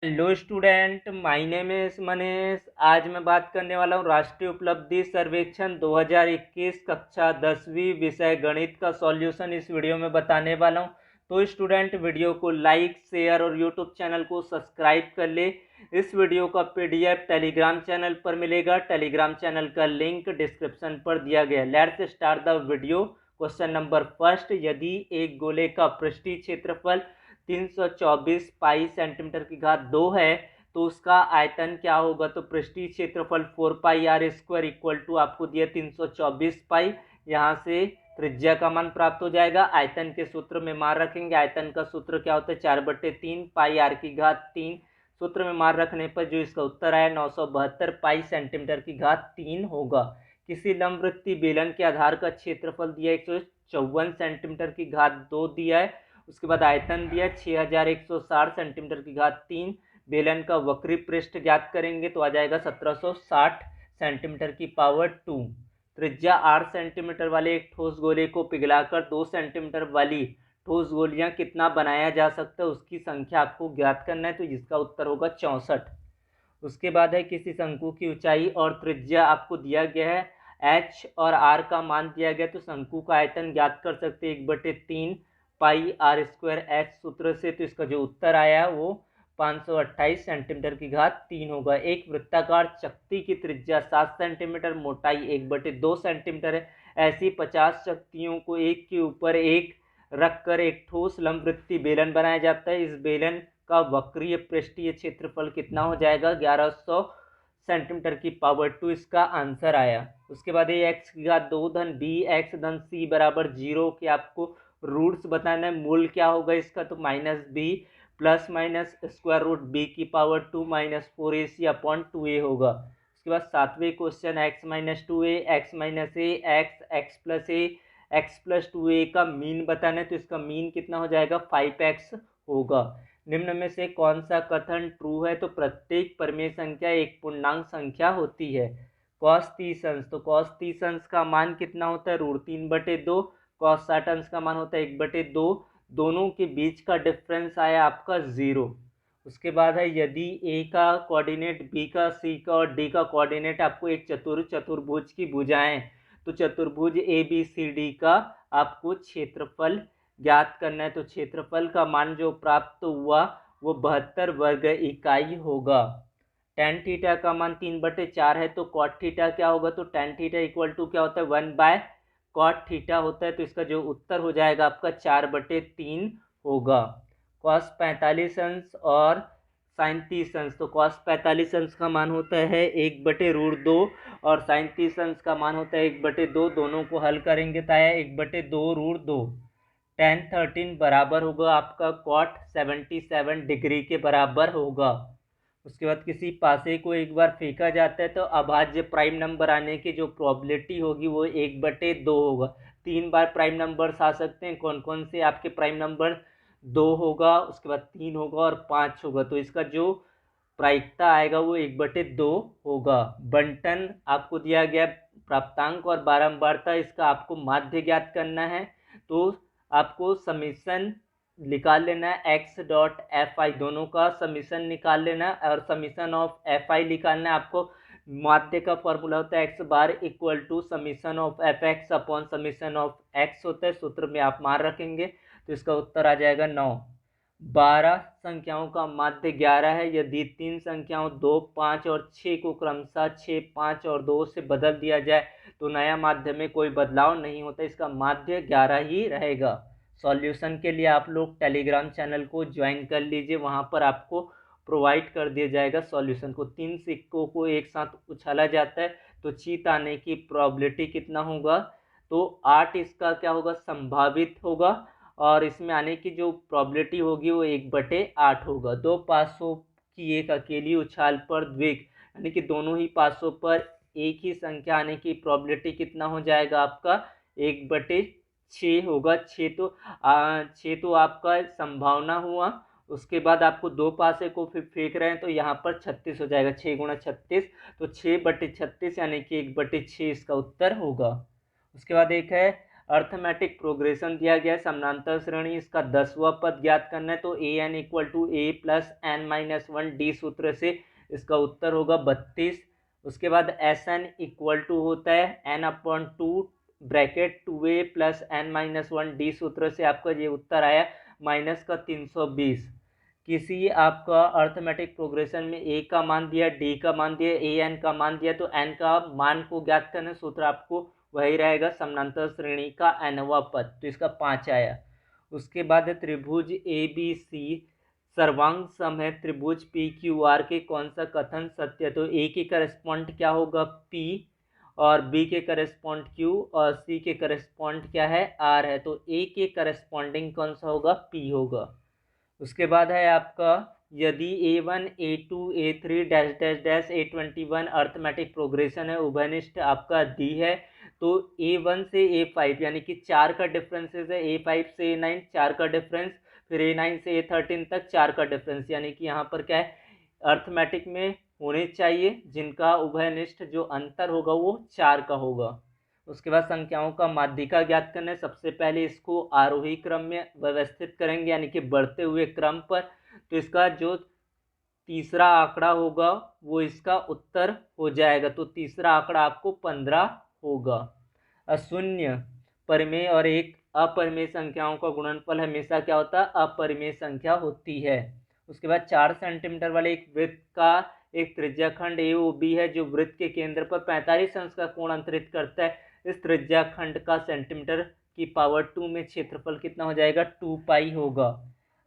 Hello student, my name is Manish. आज मैं बात करने वाला हूँ राष्ट्रीय उपलब्धि सर्वेक्षण 2021 कक्षा 10वीं विषय गणित का सॉल्यूशन इस वीडियो में बताने वाला हूँ। तो स्टूडेंट वीडियो को लाइक शेयर और यूट्यूब चैनल को सब्सक्राइब कर ले। इस वीडियो का पीडीएफ टेलीग्राम चैनल पर मिलेगा। टेलीग्राम चैनल का लिंक डिस्क्रिप्शन पर दिया गया। Let's start the video. Question number first, यदि एक गोले का पृष्ठीय क्षेत्रफल 324 पाई सेंटीमीटर की घात 2 है तो उसका आयतन क्या होगा। तो पृष्ठीय क्षेत्रफल 4 पाई आर स्क्वायर इक्वल टू आपको दिया 324 पाई। यहाँ से त्रिज्या का मान प्राप्त हो जाएगा। आयतन के सूत्र में मान रखेंगे। आयतन का सूत्र क्या होता है, 4/3 पाई आर की घात 3। सूत्र में मान रखने पर जो इसका उत्तर आया 972 पाई सेंटीमीटर की घात 3 होगा। किसी लंबवृत्तीय बेलन के आधार का क्षेत्रफल दिया 154 सेंटीमीटर की घात 2 दिया है। उसके बाद आयतन दिया 6160 सेंटीमीटर की घात 3। बेलन का वक्री पृष्ठ ज्ञात करेंगे तो आ जाएगा 1760 सेंटीमीटर की पावर 2। त्रिज्या 8 सेंटीमीटर वाले एक ठोस गोले को पिघलाकर 2 सेंटीमीटर वाली ठोस गोलियां कितना बनाया जा सकता है, उसकी संख्या आपको ज्ञात करना है। तो इसका उत्तर होगा 64। उसके बाद है किसी शंकु की ऊंचाई और त्रिज्या आपको दिया गया है, एच और आर का मान दिया गया। तो शंकु का आयतन ज्ञात कर सकते हैं 1/3 पाई आर स्क्वायर एच सूत्र से। तो इसका जो उत्तर आया वो 528 सेंटीमीटर की घात 3 होगा। एक वृत्ताकार चकती की त्रिज्या 7 सेंटीमीटर, मोटाई 1/2 सेंटीमीटर है। ऐसी 50 चकतियों को एक के ऊपर एक रखकर एक ठोस लंबवृत्तीय बेलन बनाया जाता है। इस बेलन का वक्रीय पृष्ठीय क्षेत्रफल कितना हो जाएगा, 1100 सेंटीमीटर की पावर 2 इसका आंसर आया। उसके बाद ये एक्स की घात 2 धन बी एक्स धन सी बराबर 0 के आपको रूट्स बताना है। मूल क्या होगा इसका, तो -b plus minus square root b की पावर 2 -4ac/2a होगा। उसके बाद सातवें क्वेश्चन x-2a x-a का मीन बताना है। तो इसका मीन कितना हो जाएगा, 5x होगा। निम्न में से कौन सा कथन ट्रू है, तो प्रत्येक परिमेय संख्या एक पूर्णांक संख्या होती है। cos 30 अंश, तो cos 30 अंश का मान कितना होता है, √3/2। cos 60 अंश का मान होता है 1/2। दोनों के बीच का डिफरेंस आया आपका 0। उसके बाद है यदि ए का कोऑर्डिनेट बी का सी का और डी का कोऑर्डिनेट आपको एक चतुर्भुज की भुजाएं, तो चतुर्भुज ए बी सी डी का आपको क्षेत्रफल ज्ञात करना है। तो क्षेत्रफल का मान जो प्राप्त हुआ वो 72 वर्ग इकाई होगा। tan थीटा का मान 3/4 है। तो cot थीटा क्या होगा, तो tan थीटा इक्वल टू क्या होता है, 1/cot थीटा होता है। तो इसका जो उत्तर हो जाएगा आपका 4/3 होगा। cos 45 अंश और sin 30 अंश, तो cos 45 अंश का मान होता है 1/√2 और sin 30 अंश का मान होता है 1/2। दोनों को हल करेंगे तो आया 1/2√2। tan 13 बराबर होगा आपका cot 77 डिग्री के बराबर होगा। उसके बाद किसी पासे को एक बार फेंका जाता है तो अभाज्य प्राइम नंबर आने की जो प्रोबेबिलिटी होगी वो 1/2 होगा। 3 बार प्राइम नंबर्स आ सकते हैं। कौन कौन से आपके प्राइम नंबर, 2 होगा, उसके बाद 3 होगा और 5 होगा। तो इसका जो प्रायिकता आएगा वो 1/2 होगा। बंटन आपको दिया गया प्राप्तांक और बारंबारता, इसका आपको माध्य ज्ञात करना है। तो आपको समीशन निकाल लेना है, x.fi दोनों का समीशन निकाल लेना है और समीशन ऑफ fi निकालना है आपको। माध्य का फॉर्मूला होता है x bar equal to summation of fx upon summation of x होता है। सूत्र में आप मान रखेंगे तो इसका उत्तर आ जाएगा 9। 12 संख्याओं का माध्य 11 है। यदि 3 संख्याओं 2, 5 और 6 को क्रमशः 6, 5 और 2 से बदल दिया जाए तो नया माध्य में कोई बदलाव नहीं होता, इसका माध्य 11 ही रहेगा। सॉल्यूशन के लिए आप लोग टेलीग्राम चैनल को ज्वाइन कर लीजिए, वहाँ पर आपको प्रोवाइड कर दिया जाएगा सॉल्यूशन को। 3 सिक्कों को एक साथ उछाला जाता है तो जीत आने की प्रोबेबिलिटी कितना होगा, तो 8 इसका क्या होगा, संभावित होगा। और इसमें आने की जो प्रोबेबिलिटी होगी वो 1/8 होगा। 2 पासों की एक अकेली उछाल पर द्विग, यानी कि दोनों ही पासों पर एक ही संख्या आने की प्रोबेबिलिटी कितना हो जाएगा आपका, 1/6 होगा। 6 तो आपका संभावना हुआ। उसके बाद आपको 2 पासे को फिर फेंक रहे हैं तो यहाँ पर 36 हो जाएगा। 6 गुणा 36, तो 6/36 यानी कि 1/6 इसका उत्तर होगा। उसके बाद एक है अर्थमेटिक प्रोग्रेशन दिया गया है समानांतर श्रेणी, इसका 10वां पद ज्ञात करना है। तो A N equal to A plus N minus one D सूत्र से इसका उत्तर होगा 32। उसके बाद एस एन इक्वल टू होता है n upon two bracket two ए plus N minus one D सूत्र से आपका ये उत्तर आया माइनस का 320। किसी आपका अर्थमेटिक प्रोग्रेशन में ए का मान दिया, डी का मान दिया, ए एन का मान दिया, तो एन का मान को ज्ञात करना, सूत्र आपको वही रहेगा समानांतर श्रेणी का nवां पद, तो इसका 5 आया। उसके बाद है त्रिभुज ए बी सी सर्वांग सम है त्रिभुज पी क्यू आर के कौन सा कथन सत्य है। तो ए के करस्पॉन्ड क्या होगा पी, और बी के करस्पॉन्ड क्यू, और सी के करस्पॉन्ड क्या है आर है, तो ए के करस्पॉन्डिंग कौन सा होगा पी होगा। उसके बाद है आपका यदि A1 A2 A3 dash dash dash A21 arithmetic progression है, उभयनिष्ठ आपका दी है, तो A1 से A5 यानी कि 4 का डिफरेंसेस है, A5 से A9 4 का डिफरेंस, फिर A9 से A13 तक 4 का डिफरेंस, यानी कि यहाँ पर क्या है अर्थमेटिक में होने चाहिए जिनका उभयनिष्ठ जो अंतर होगा वो 4 का होगा। उसके बाद संख्याओं का माध्यिका ज्ञात करना है। सबसे पहले इसको आरोही क्रम में व्यवस्थित करेंगे यानी कि बढ़ते हुए क्रम पर, तो इसका जो तीसरा आंकड़ा होगा वो इसका उत्तर हो जाएगा, तो तीसरा आंकड़ा आपको 15 होगा। अशून्य परिमेय और एक अपरिमेय संख्याओं का गुणनफल हमेशा क्या होता है अपरिमेय संख्या होती है। उसके बाद 4 सेंटीमीटर वाले एक वृत्त का एक त्रिज्याखंड ए ओ बी है जो वृत्त के केंद्र पर 45 अंश का कोण अंतरित करता है। इस त्रिज्याखंड का सेंटीमीटर की पावर 2 में क्षेत्रफल कितना हो जाएगा 2 पाई होगा।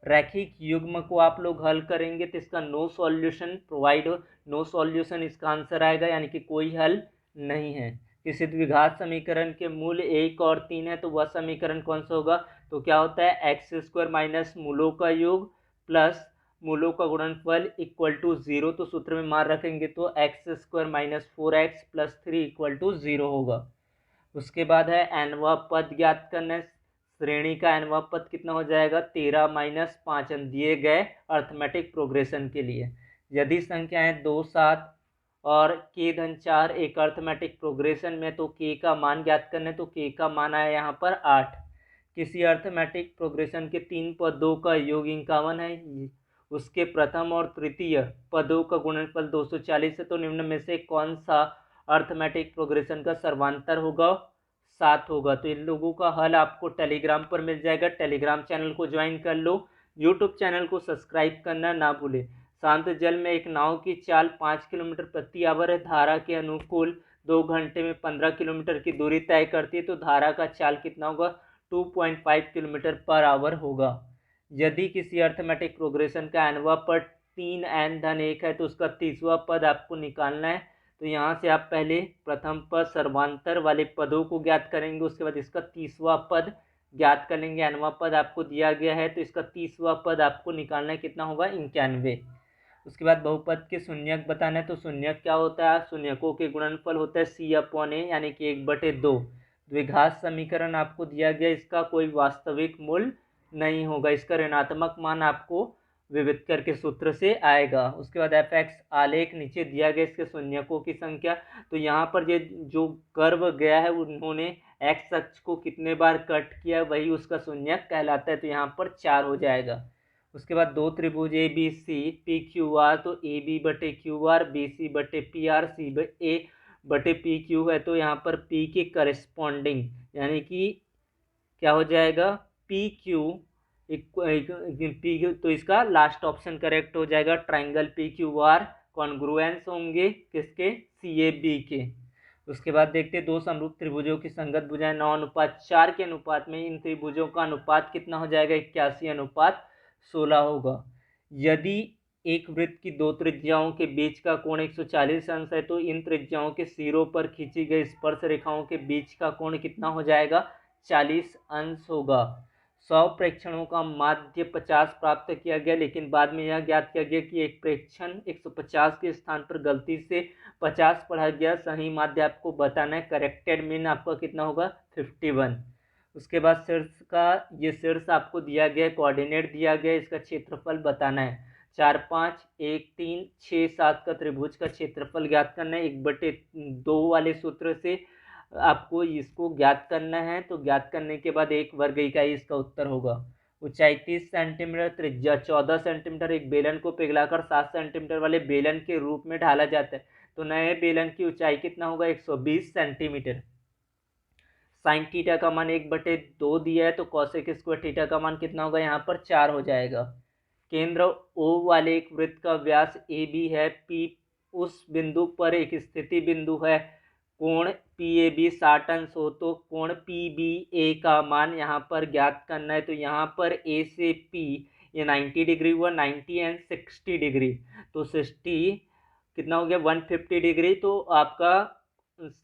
रैखिक युग्म को आप लोग हल करेंगे तो इसका नो सॉल्यूशन प्रोवाइड हो, नो सॉल्यूशन इसका आंसर आएगा, यानी कि कोई हल नहीं है। किसी द्विघात समीकरण के मूल 1 और 3 है तो वह समीकरण कौन सा होगा, तो क्या होता है एक्स स्क्वायर माइनस मूलों का योग प्लस मूलों का गुणनफल इक्वल टू 0, तो सूत्र में मान रखेंगे तो x square minus 4x plus 3 equal to 0 होगा। उसके बाद है nवां पद ज्ञात करना है। श्रेणी का nवां पद कितना हो जाएगा 13 माइनस 5 दिए गए अर्थमेटिक प्रोग्रेशन के लिए। यदि संख्याएं 2 7 और k धन 4 एक अर्थमेटिक प्रोग्रेशन में, तो k का मान ज्ञात करना है, तो k का मान आया यहाँ पर 8। किसी अर्थमेटिक प्रोग्रेशन के 3 पदों का योग 51 है, उसके प्रथम और तृतीय पदों का गुणनफल 240 है, तो निम्न में से कौन सा अर्थमेटिक प्रोग्रेशन का सर्वांतर होगा 7 होगा। तो इन लोगों का हल आपको टेलीग्राम पर मिल जाएगा, टेलीग्राम चैनल को ज्वाइन कर लो, यूट्यूब चैनल को सब्सक्राइब करना ना भूले। शांत जल में एक नाव की चाल 5 किलोमीटर प्रति आवर है, धारा के अनुकूल 2 घंटे में 15 किलोमीटर की दूरी तय करती है, तो धारा का चाल कितना होगा 2.5 किलोमीटर पर आवर होगा। यदि किसी अर्थमेटिक प्रोग्रेशन का nवां पद 3 n धन 1 है, तो उसका 30वां पद आपको निकालना है। तो यहाँ से आप पहले प्रथम पद सर्वांतर वाले पदों को ज्ञात करेंगे, उसके बाद इसका 30वां पद ज्ञात करेंगे। nवां पद आपको दिया गया है तो इसका 30वां पद आपको निकालना है, कितना होगा 91। उसके बाद बहुपद के शून्यक बताना है। तो शून्यक क्या होता है, शून्यकों के गुणनफल होता है c/a यानी कि 1/2। द्विघात समीकरण आपको दिया गया, इसका कोई वास्तविक मूल्य नहीं होगा, इसका ऋणात्मक मान आपको विविध करके सूत्र से आएगा। उसके बाद f(x) आलेख नीचे दिया गया इसके शून्यकों की संख्या। तो यहाँ पर ये जो कर्व गया है उन्होंने x अक्ष को कितने बार कट किया वही उसका शून्यक कहलाता है, तो यहाँ पर 4 हो जाएगा। उसके बाद दो त्रिभुज A B C P Q R, तो ए बी बटे क्यू आर, बी सी बटे पी आर, सी ए बटे पी क्यू है, तो यहाँ पर p के करस्पॉन्डिंग यानी कि क्या हो जाएगा पी क्यू पी, तो इसका लास्ट ऑप्शन करेक्ट हो जाएगा। Triangle P Q are congruence होंगे किसके सी ए बी के। उसके बाद देखते हैं दो समरूप त्रिभुजों की संगत भुजाएं 9:4 के अनुपात में इन त्रिभुजों का अनुपात कितना हो जाएगा 81:16 होगा। यदि एक वृत्त की दो त्रिज्याओं के बीच का कोण 140 अंश है, तो इन त्रिज्याओं के सिरों पर खींची गई स्पर्श रेखाओं के बीच का कोण कितना हो जाएगा 40 अंश होगा। 100 प्रेक्षणों का माध्य 50 प्राप्त किया गया, लेकिन बाद में यह ज्ञात किया गया कि एक प्रेक्षण 150 के स्थान पर गलती से 50 पढ़ा गया। सही माध्य आपको बताना है, करेक्टेड मीन आपका कितना होगा 51। उसके बाद शीर्ष का ये शीर्ष आपको दिया गया, कोऑर्डिनेट दिया गया, इसका क्षेत्रफल बताना है। 4 5 1 3 6 7 का त्रिभुज का क्षेत्रफल ज्ञात करना है 1/2 वाले सूत्र से। आपको इसको ज्ञात करना है। तो ज्ञात करने के बाद 1 वर्ग इकाई इसका उत्तर होगा। ऊंचाई 30 सेंटीमीटर, त्रिज्या 14 सेंटीमीटर। एक बेलन को पिघलाकर 7 सेंटीमीटर वाले बेलन के रूप में ढाला जाता है, तो नए बेलन की ऊंचाई कितना होगा? 120 सेंटीमीटर। साइन थीटा का मान 1/2 दिया है, तो कॉसेक स्क्वायर थीटा का मान कितना होगा? यहाँ पर 4 हो जाएगा। केंद्र O वाले एक वृत्त का व्यास AB है, P उस बिंदु पर एक स्थिति बिंदु है, कोण PAB 60 अंश हो, तो कोण PBA का मान यहाँ पर ज्ञात करना है। तो यहाँ पर A से P ये 90 डिग्री हुआ, 90 एंड 60 डिग्री, तो 60 कितना हो गया? 150 डिग्री। तो आपका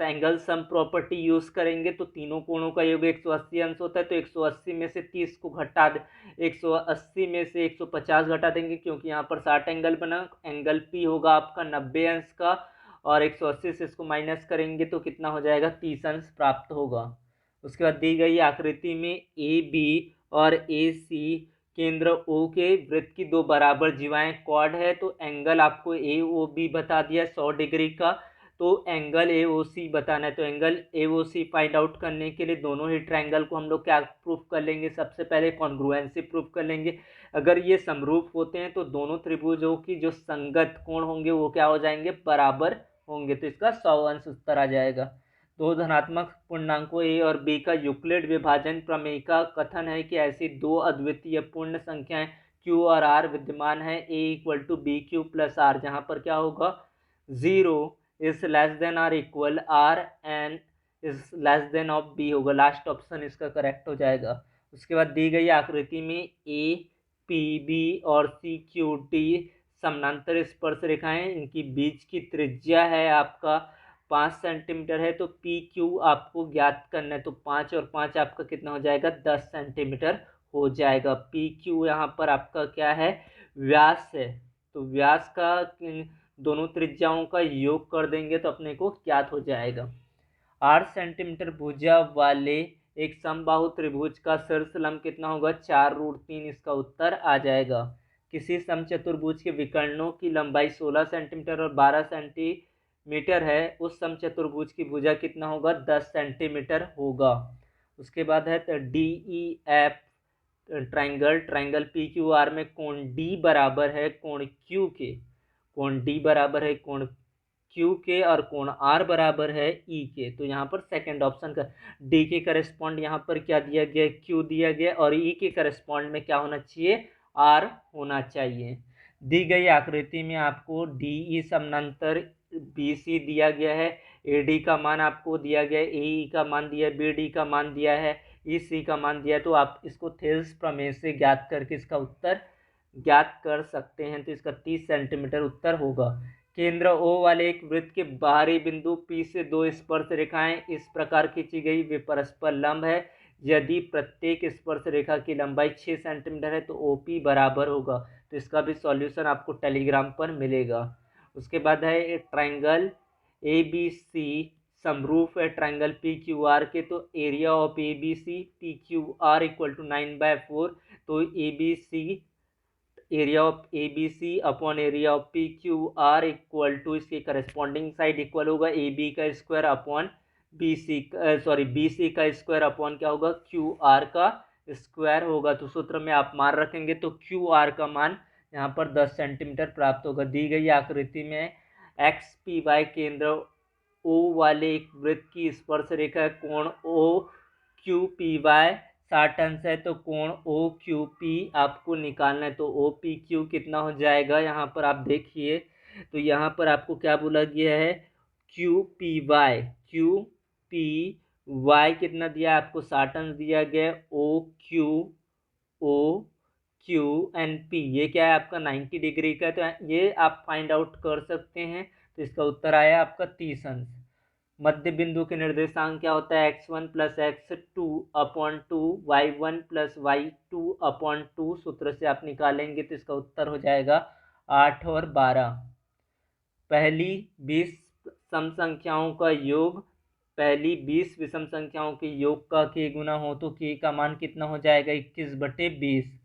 एंगल सम प्रॉपर्टी यूज करेंगे तो तीनों कोणों का योग 180 अंश होता है, तो 180 में से 30 को घटा दे, 180 में से 150 घटा देंगे, क्योंकि यहाँ पर 60 एंगल बना। एंगल पी होगा आपका 90 अंश का, और 180 से इसको माइनस करेंगे तो कितना हो जाएगा? 30 अंश प्राप्त होगा। उसके बाद दी गई आकृति में ए बी और ए सी केंद्र O के वृत्त की दो बराबर जीवाएं क्वाड है, तो एंगल आपको AOB बता दिया 100 डिग्री का, तो एंगल AOC बताना है। तो एंगल AOC फाइंड आउट करने के लिए दोनों ही ट्रायंगल को हम लोग क्या प्रूफ कर लेंगे? सबसे पहले कॉन्ग्रुएंसी प्रूफ कर लेंगे। अगर ये समरूप होते हैं तो दोनों त्रिभुजों की जो संगत कोण होंगे वो क्या हो जाएंगे? बराबर होंगे, तो इसका 100 अंश उत्तर आ जाएगा। दो धनात्मक पूर्णांकों A और B का यूक्लिड विभाजन प्रमेय का कथन है कि ऐसी दो अद्वितीय पूर्ण संख्याएं Q और R विद्यमान है, A = BQ + R, जहां पर क्या होगा? 0 is less than R equal R and is less than of B होगा। लास्ट ऑप्शन इसका करेक्ट हो जाएगा। उसके बाद दी गई आकृति में APB और CQD समानांतर स्पर्श रेखाएं, इनकी बीच की त्रिज्या है आपका 5 सेंटीमीटर है, तो PQ आपको ज्ञात करना है। तो 5 और 5 आपका कितना हो जाएगा? 10 सेंटीमीटर हो जाएगा। PQ यहाँ पर आपका क्या है? व्यास है, तो व्यास का दोनों त्रिज्याओं का योग कर देंगे तो अपने को ज्ञात हो जाएगा। 8 सेंटीमीटर भुजा वाले एक समबाहु त्रिभुज का शीर्ष लंब कितना होगा? 4√3, इसका उत्तर आ जाएगा। किसी समचतुर्भुज के विकर्णों की लंबाई 16 सेंटीमीटर और 12 सेंटीमीटर है, उस समचतुर्भुज की भुजा कितना होगा? 10 सेंटीमीटर होगा। उसके बाद है DEF ट्रायंगल PQR में कोण D बराबर है कोण Q के, कोण D बराबर है कोण Q के, और कोण R बराबर है E के। तो यहाँ पर सेकंड ऑप्शन का D के करस्पॉन्ड यहाँ पर क्या दिया गया? Q दिया गया, और E के करस्पॉन्ड में क्या होना चाहिए? R होना चाहिए। दी गई आकृति में आपको DE समानांतर BC दिया गया है, AD का मान आपको दिया गया है, AE का मान दिया है, BD का मान दिया है, EC का मान दिया है। तो आप इसको थेल्स प्रमेय से ज्ञात करके इसका उत्तर ज्ञात कर सकते हैं। तो इसका 30 सेंटीमीटर उत्तर होगा। केंद्र O वाले एक वृत्त के बाहरी बिंदु P से दो स्पर्श रेखाएं इस प्रकार खींची गई, वे परस्पर लंब है। यदि प्रत्येक स्पर्श रेखा की लंबाई 6 सेंटीमीटर है तो OP बराबर होगा। तो इसका भी सॉल्यूशन आपको टेलीग्राम पर मिलेगा। उसके बाद है ट्रायंगल ABC समरूप है ट्रायंगल PQR के, तो एरिया ऑफ ABC PQR = 9/4, तो area of ABC upon area of PQR equal to इसके करस्पॉन्डिंग साइड इक्वल होगा AB का स्क्वायर अपॉन BC का स्क्वायर अपॉन क्या होगा? QR का स्क्वायर होगा। तो सूत्र में आप मान रखेंगे तो QR का मान यहाँ पर 10 सेंटीमीटर प्राप्त होगा। दी गई आकृति में XPY केंद्र O वाले एक वृत्त की स्पर्श रेखा कोण OQPY 60 अंश है, तो कोण OQP आपको निकालना है। तो OPQ कितना हो जाएगा? यहाँ पर आप देखिए, तो यहाँ पर आपको क्या बोला गया है? QPY कितना दिया आपको? 60 अंश दिया गया। OQNP ये क्या है आपका? 90 डिग्री का, तो ये आप फाइंड आउट कर सकते हैं। तो इसका उत्तर आया आपका 30 अंश। मध्य बिंदु के निर्देशांक क्या होता है? x1 + x2/2 y1 + y2/2 सूत्र से आप निकालेंगे तो इसका उत्तर हो जाएगा 8 और 12। पहली 20 सम संख्याओं का योग, पहली 20 विषम संख्याओं के योग का k गुना हो तो k का मान कितना हो जाएगा? 21/20।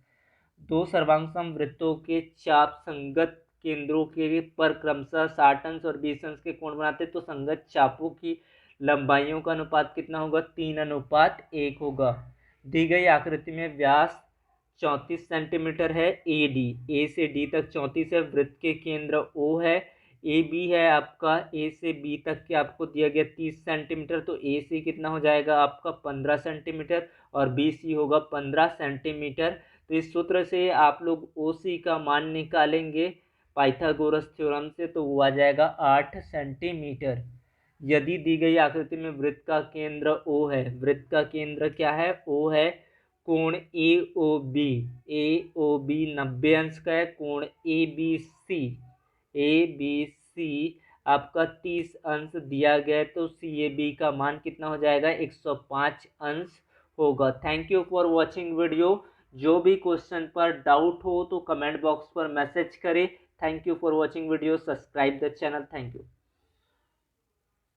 दो सर्वांग वृत्तों के चाप संगत केंद्रों के पर क्रमशः 60 अंश और 20 अंश के कोण बनाते, तो संगत चापों की लंबाइयों का अनुपात कितना होगा, 3:1 होगा। दी गई आकृति में व्यास 34 सेंटीमीटर है ए से डी तक 34 है, वृत्त के केंद्र ओ है, ए बी है आपका, ए से बी तक के आपको दिया गया 30 सेंटीमीटर, तो ए सी कितना हो जाएगा आपका 15 सेंटीमीटर और बी सी होगा 15 सेंटीमीटर। तो इस सूत्र से आप लोग ओ सी का मान निकालेंगे पाइथागोरस थ्योरम से, तो वो आ जाएगा 8 सेंटीमीटर। यदि दी गई आकृति में वृत्त का केंद्र ओ है, वृत्त का केंद्र क्या है, ओ है, कोण ए ओ बी 90 अंश का है, कोण ए बी सी आपका 30 अंश दिया गया है, तो सी ए बी का मान कितना हो जाएगा, 105 अंश होगा। Thank you for watching video. जो भी क्वेश्चन पर डाउट हो तो कमेंट बॉक्स पर मैसेज करें। Thank you for watching video, subscribe the channel. Thank you.